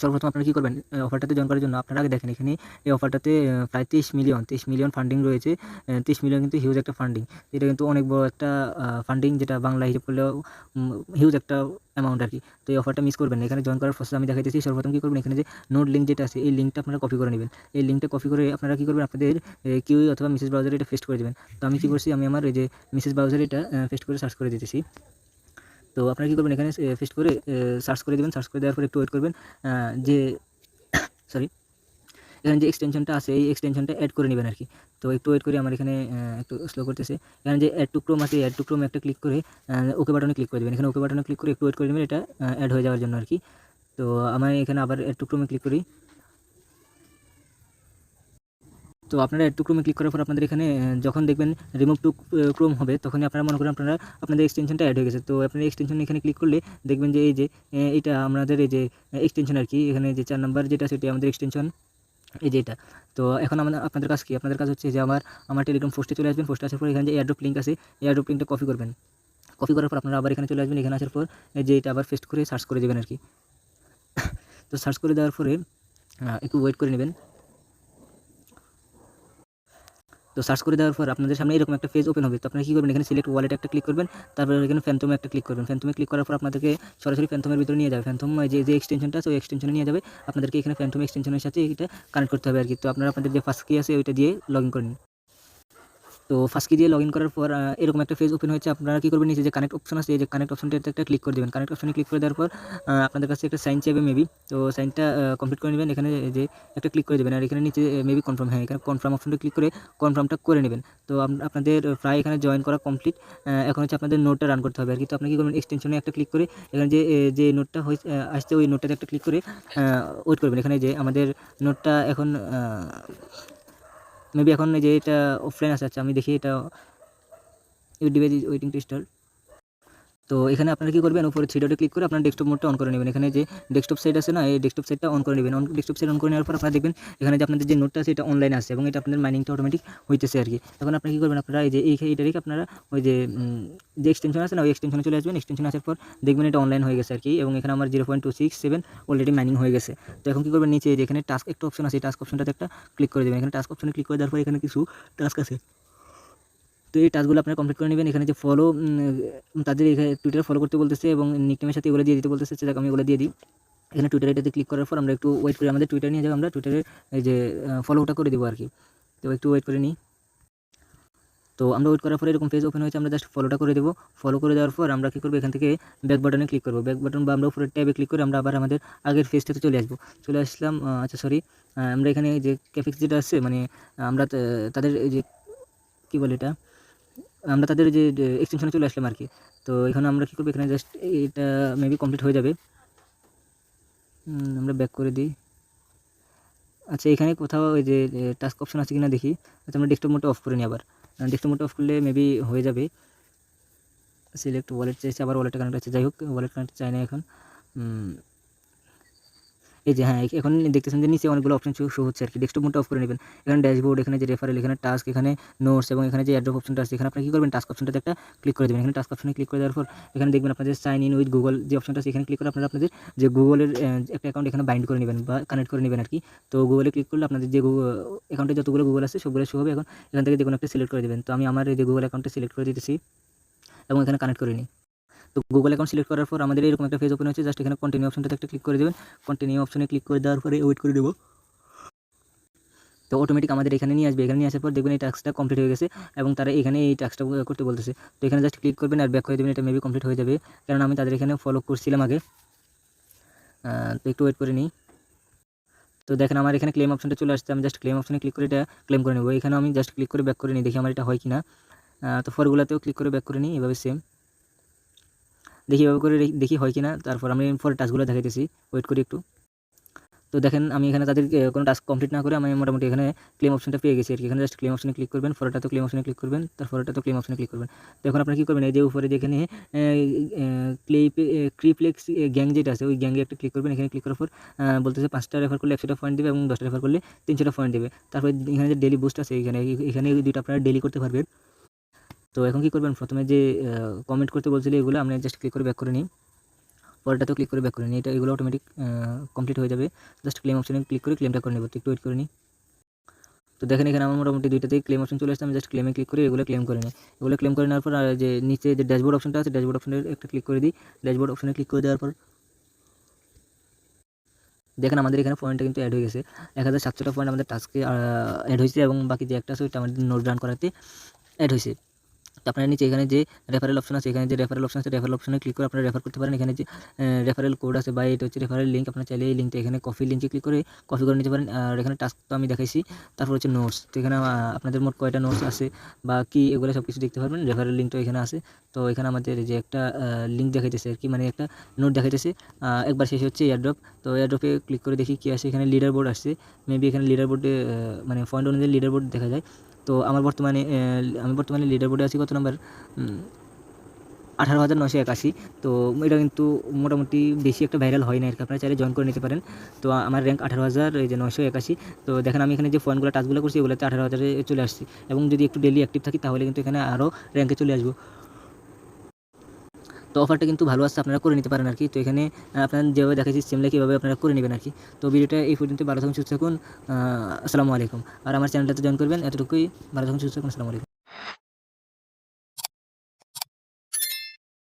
সর্বপ্রথম আপনারা কী করবেন, অফারটাতে জয়েন করার জন্য আপনারা আগে দেখেন এখানে এই অফারটাতে প্রায় 30 মিলিয়ন ফান্ডিং রয়েছে। 30 মিলিয়ন কিন্তু হিউজ একটা ফান্ডিং। এটা কিন্তু অনেক বড় একটা ফান্ডিং, যেটা বাংলা হিসেব করলেও হিউজ একটা অ্যামাউন্ট আরকি। তো এই অফারটা মিস করবেন না। এখানে জয়েন করার প্রসেস আমি দেখাইতেছি। সর্বপ্রথম কী করবেন, এখানে যে নোট লিঙ্ক যেটা আছে এই লিঙ্কটা আপনারা কপি করে নেবেন। এই লিঙ্কটা কপি করে আপনারা কী করবেন, আপনাদের কিউই অথবা মেসেজ ব্রাউজারে এটা পেস্ট করে দেবেন। তো আমি কী করছি, আমি আমার এই যে মেসেজ ব্রাউজারে এটা পেস্ট করে সার্চ করে দিতেছি। তো আপনারা কী করবেন, এখানে পেস্ট করে সার্চ করে দেবেন। সার্চ করে দেওয়ার পর একটু ওয়েট করবেন। যে সরি এখানে যে এক্সটেনশনটা আছে এই এক্সটেনশনটা অ্যাড করে নেবেন আরকি। তো একটু ওয়েট করি, আমার এখানে একটু স্লো করতেছে। এখানে যে অ্যাড টু ক্রোম আছে, অ্যাড টু ক্রোম একটা ক্লিক করে ওকে বাটনে ক্লিক করে দেবেন। এখানে ওকে বাটনে ক্লিক করে একটু ওয়েট করে নেবেন, এটা অ্যাড হয়ে যাওয়ার জন্য আরকি। তো আমি এখানে আবার অ্যাড টু ক্রোমে ক্লিক করি। তো আপনারা অ্যাড টু ক্রোমে ক্লিক করার পর আপনাদের এখানে যখন দেখবেন রিমুভ টু ক্রোম হবে, তখনই আপনারা মনে করেন আপনাদের এক্সটেনশনটা অ্যাড হয়ে গেছে। তো আপনার এক্সটেনশন এখানে ক্লিক করলে দেখবেন যে এই যে এইটা আমাদের এই যে এক্সটেনশন আরকি। এখানে যে 4 নাম্বার যেটা সেটা আমাদের এক্সটেনশন, এই যে এটা। তো এখন আপনাদের কাজ কি? আপনাদের কাজ হচ্ছে যে আমার টেলিগ্রাম পোস্টে চলে আসবেন। পোস্টে আসার পর এখানে যে এয়ারড্রপ লিঙ্ক আছে, এয়ারড্রপ লিঙ্কটা কপি করবেন। কপি করার পর আপনারা আবার এখানে চলে আসবেন। এখানে আসার পর এই যে এটা আবার পেস্ট করে সার্চ করে দেবেন আরকি। তো সার্চ করে দেওয়ার পরে একটু ওয়েট করে নেবেন। তো সার্চ করে দেওয়ার পর আপনাদের সামনে এরকম একটা পেজ ওপেন হবে। তো আপনারা কী করবেন, এখানে সিলেক্ট ওয়ালেট একটা ক্লিক করবেন। তারপরে এখানে ফ্যান্টমে একটা ক্লিক করবেন। ফ্যান্টমে ক্লিক করার পর আপনাদেরকে সরাসরি ফ্যান্টমের ভিতরে নিয়ে যাবে। ফ্যান্টম যে এক্সটেনশনটা আছে ওই এক্সটেনশনে নিয়ে যাবে। আপনাদেরকে এখানে ফ্যান্টম এক্সটেনশনের সাথে এটা কানেক্ট করতে হবে আরকি। তো আপনারা আপনাদের যে পাস কি আছে ওইটা দিয়ে লগইন করে নিন। তো ফার্স্ট কি দিয়ে লগইন করার পর এরকম একটা পেজ ওপেন হয়েছে। আপনারা কী করবেন, নিচে যে কানেক্ট অপশন আছে, এই যে কানেক্ট অপশনটাতে একটা ক্লিক করে দেবেন। কানেক্ট অপশনে ক্লিক করে দেওয়ার পর আপনাদের কাছে একটা সাইন চাইবে মেবি। তো সাইনটা কমপ্লিট করে নেবেন। এখানে যে একটা ক্লিক করে দেবেন, আর এখানে নিচে মেবি কনফার্ম, হ্যাঁ এখানে কনফার্ম অপশনটা ক্লিক করে কনফার্মটা করে নেবেন। তো আপনাদের প্রায় এখানে জয়েন করা কমপ্লিট। এখন হচ্ছে আপনাদের নোটটা রান করতে হবে আরকি। তো আপনি কী করবেন, এক্সটেনশনে একটা ক্লিক করে এখানে যে নোটটা আসছে ওই নোটটাতে একটা ক্লিক করে ওয়েট করবেন। এখানে যে আমাদের নোটটা এখন মেবি এখন এই যে এটা অফলাইন আছে। আচ্ছা আমি দেখি এটা your device is waiting to start. তো এখানে আপনারা কী করবেন, উপরে থ্রি ডটে ক্লিক করে আপনার ডেস্কটপ মোডটা অন করে নেবেন। এখানে যে ডেস্কটপ সাইট আছে না, এই ডেস্কটপ সাইটটা অন করে নেবেন। ডেস্কটপ সাইট অন করে নেওয়ার পর আপনারা দেখবেন এখানে যে আপনাদের যে নোটটা আছে এটা অনলাইনে আসছে এবং এটা আপনাদের মাইনিংটা অটোমেটিক হইতেছে আরকি। তখন আপনি কী করবেন, আপনারা এই যে এইটা রেখে আপনারা ওই যে এক্সটেনশন আছে না ওই এক্সটেনশনে চলে আসবেন। এক্সটেনশনে আসার পর দেখবেন এটা অনলাইন হয়ে গেছে আরকি এবং এখানে আমার 0.267 অলরেডি মাইনিং হয়ে গেছে। তো এখন কী করবেন, নিচে যে এখানে টাস্ক একটা অপশন আছে, এই টাস্ক অপশনটাতে একটা ক্লিক করে দেবেন। এখানে টাস্ক অপশনে ক্লিক করে দেওয়ার পর এখানে কিছু টাস্ক আছে। তো এই টাস্কগুলো আপনারা কমপ্লিট করে নেবেন। এখানে যে ফলো তাদের এখানে টুইটারে ফলো করতে বলতেছে এবং নিকনেমের সাথে এগুলো দিয়ে দিতে বলতেছে। যাক আমি এগুলো দিয়ে দিই। এখানে টুইটার এটাতে ক্লিক করার পর আমরা একটু ওয়েট করি, আমাদের টুইটার নিয়ে যাবো, আমরা টুইটারে এই যে ফলোটা করে দেবো আরকি। তো একটু ওয়েট করে নিই। তো আমরা ওয়েট করার পরে এরকম পেজ ওপেন হয়েছে, আমরা জাস্ট ফলোটা করে দেবো। ফলো করে দেওয়ার পর আমরা কী করবো, এখান থেকে ব্যাক বাটনে ক্লিক করবো। ব্যাক বাটন বা আমরা উপরের ট্যাবে ক্লিক করে আমরা আবার আমাদের আগের পেজটাতে চলে আসবো। চলে আসলাম। আচ্ছা সরি, আমরা এখানে যে ক্যাফেক্স যেটা আছে মানে আমরা তাদের এই যে কী বলে এটা, আমরা তাদের যে এক্সটেনশনে চলে আসলাম আরকি। তো এখানে আমরা কী করবো, এখানে জাস্ট এটা মেবি কমপ্লিট হয়ে যাবে। আমরা ব্যাক করে দিই। আচ্ছা এখানে কোথাও ওই যে টাস্ক অপশন আছে কিনা দেখি। আচ্ছা আমরা ডেস্কটপ মোডটা অফ করে নিই আবার। ডেস্কটপ মোডটা অফ করলে মেবি হয়ে যাবে। সিলেক্ট ওয়ালেট চাইছে, আবার ওয়ালেটটা কানেক্ট আছে। যাই হোক ওয়ালেট কানেক্ট চাই না এখন। এই যে হ্যাঁ, এখন দেখতেছেন যে নিচে অনেকগুলো অপশন শো হচ্ছে আরকি। ডেস্কটপ মোডটা অফ করে নেবেন। এখানে ড্যাশবোর্ড, এখানে যে রেফারেল, এখানে টাস্ক, এখানে নোটস এবং এখানে যে এয়ারড্রপ অপশনটা আছে, এখানে আপনি কী করবেন, টাস্ক অপশনটাতে একটা ক্লিক করে দেবেন। এখানে টাস্ক অপশনে ক্লিক করে দেওয়ার পর এখানে দেখবেন আপনাদের সাইন ইন উইথ গুগল যে অপশনটা আছে, এখানে ক্লিক করে আপনারা আপনাদের যে গুগলের একটা অ্যাকাউন্ট এখানে বাইন্ড করে নেবেন বা কানেক্ট করে নেবেন আরকি। তো গুগলে ক্লিক করলে আপনাদের যে অ্যাকাউন্টে যতগুলো গুগল আছে সবগুলো শো হবে। এখন এখান থেকে যেকোনো একটা সিলেক্ট করে দেবেন। তো আমি আমার এই যে গুগল অ্যাকাউন্টটা সিলেক্ট করে দিতেছি এবং এখানে কানেক্ট করে নিই। তো গুগল অ্যাকাউন্ট সিলেক্ট করার পর আমাদের এরকম একটা পেজ ওপেন হচ্ছে। জাস্ট এখানে কন্টিনিউ অপশনটাতে একটা ক্লিক করে দেবেন। কন্টিনিউ অপশনে ক্লিক করে দেওয়ার পরে ওয়েট করে দেবো। তো অটোমেটিক আমাদের এখানে নিয়ে আসবে। এখানে নিয়ে আসার পর দেখবেন এই টাস্কটা কমপ্লিট হয়ে গেছে এবং তারা এখানে এই টাস্কটা করতে বলতেছে। তো এখানে জাস্ট ক্লিক করবেন আর ব্যাক করে দেবেন। এটা মেবি কমপ্লিট হয়ে যাবে, কারণ আমি তাদের এখানে ফলো করছিলাম আগে। তো একটু ওয়েট করে নিই। তো দেখেন আমার এখানে ক্লেম অপশনটা চলে আসছে। আমি জাস্ট ক্লেম অপশনে ক্লিক করে এটা ক্লেম করে নেব। এখানে আমি জাস্ট ক্লিক করে ব্যাক করে নিই, দেখি আমার এটা হয় কিনা। তো ফরগুলাতেও ক্লিক করে ব্যাক করে নিই, এভাবে সেম দেখি, এভাবে করে দেখি হয় কিনা। তারপর আমি পরের টাস্কগুলো দেখাইতেছি। ওয়েট করি একটু। তো দেখেন আমি এখানে তাদের কোনো টাস্ক কমপ্লিট না করে আমি মোটামুটি এখানে ক্লেম অপশনটা পেয়ে গেছি আরকি। এখানে জাস্ট ক্লেম অপশনে ক্লিক করবেন, পরেরটাতেও ক্লেম অপশনে ক্লিক করবেন, তারপরেরটাতেও ক্লেম অপশনে ক্লিক করবেন। তো এখন আপনারা কী করবেন, এই যে উপরে যেখানে ক্রিপ্লেক্স গ্যাং যেটা আছে ওই গ্যাংয়ে একটা ক্লিক করবেন। এখানে ক্লিক করার পর বলতেছে 5টা রেফার করলে 100টা পয়েন্ট দেবে এবং 10টা রেফার করলে 300টা পয়েন্ট দেবে। তারপরে এখানে যে ডেইলি বুস্ট আছে এখানে এই দুইটা আপনারা ডেইলি করতে পারবেন। তো এখন কী করবেন, প্রথমে যে কমেন্ট করতে বলছিল এগুলো আমরা জাস্ট ক্লিক করে ব্যাক করে নিই। পরেরটাতেও ক্লিক করে ব্যাক করে নিই। এগুলো অটোমেটিক কমপ্লিট হয়ে যাবে। জাস্ট ক্লেম অপশনে ক্লিক করে ক্লেমটা করে নেব। তো একটু ওয়েট করে নিই। তো দেখেন এখানে আমার মোটামুটি 2টাতেই ক্লেম অপশন চলে আসছে। আমি জাস্ট ক্লেমে ক্লিক করে এগুলো ক্লেম করে নিই। এগুলো ক্লেম করে নেওয়ার পর যে নিচে যে ড্যাশবোর্ড অপশনটা আছে, ড্যাশবোর্ড অপশনে একটা ক্লিক করে দিই। ড্যাশবোর্ড অপশনে ক্লিক করে দেওয়ার পর দেখেন আমাদের এখানে পয়েন্টটা কিন্তু অ্যাড হয়ে গেছে। 1700টা পয়েন্ট আমাদের টাস্কে অ্যাড হয়েছে এবং বাকি যে একটা আছে ওইটা আমাদের নোট রান করাতে অ্যাড হয়েছে। তো আপনারা নিচে এখানে যে রেফারেল অপশন আছে, এখানে যে রেফারেল অপশন আছে, রেফারেল অপশনে ক্লিক করে আপনারা রেফার করতে পারেন। এখানে যে রেফারেল কোড আছে বা এটা হচ্ছে রেফারেল লিঙ্ক, আপনারা চাইলে এই লিঙ্কটা এখানে কপি লিঙ্কে ক্লিক করে কপি করে নিতে পারেন। আর এখানে টাস্ক তো আমি দেখাইছি। তারপর হচ্ছে নোটস, তো এখানে আপনাদের মোট কয়টা নোটস আছে বা কি এগুলো সব কিছু দেখতে পারবেন। রেফারেল লিঙ্কটা এখানে আছে। তো এখানে আমাদের যে একটা লিঙ্ক দেখাইতেছে আর কি, মানে একটা নোট দেখাইতেছে। একবার শেষ হচ্ছে এয়ারড্রপ। তো এয়ারড্রপে ক্লিক করে দেখি কী আসে। এখানে লিডার বোর্ড আসছে। মেবি এখানে লিডার বোর্ডে মানে পয়েন্ট অনুযায়ী লিডার বোর্ড দেখা যায়। তো আমি বর্তমানে লিডার বোর্ডে আছি কত নাম্বার, 18,981। তো এটা কিন্তু মোটামুটি বেশি একটা ভাইরাল হয় না আর কি, আপনারা চাইলে জয়েন করে নিতে পারেন। তো আমার র্যাঙ্ক 18,981। তো দেখেন আমি এখানে যে পয়েন্টগুলো টাস্কগুলো করছি এগুলোতে 18,000-এ চলে আসছি। এবং যদি একটু ডেলি অ্যাক্টিভ থাকি তাহলে কিন্তু এখানে আরও র্যাঙ্কে চলে আসবো। তো অফারটা কিন্তু ভালো আসছে, আপনারা করে নিতে পারেন আর কি। তো এখানে আপনারা যেভাবে দেখাচ্ছি সেমলে কীভাবে আপনারা করে নেবেন আর কি। তো ভিডিওটা এই পর্যন্ত। ভালো থাকুন, সুস্থ থাকুন। আসসালামু আলাইকুম। আর আমার চ্যানেলটাতে জয়েন করবেন। এতটুকুই। ভালো থাকুন, সুস্থ থাকুন। আসসালামু আলাইকুম।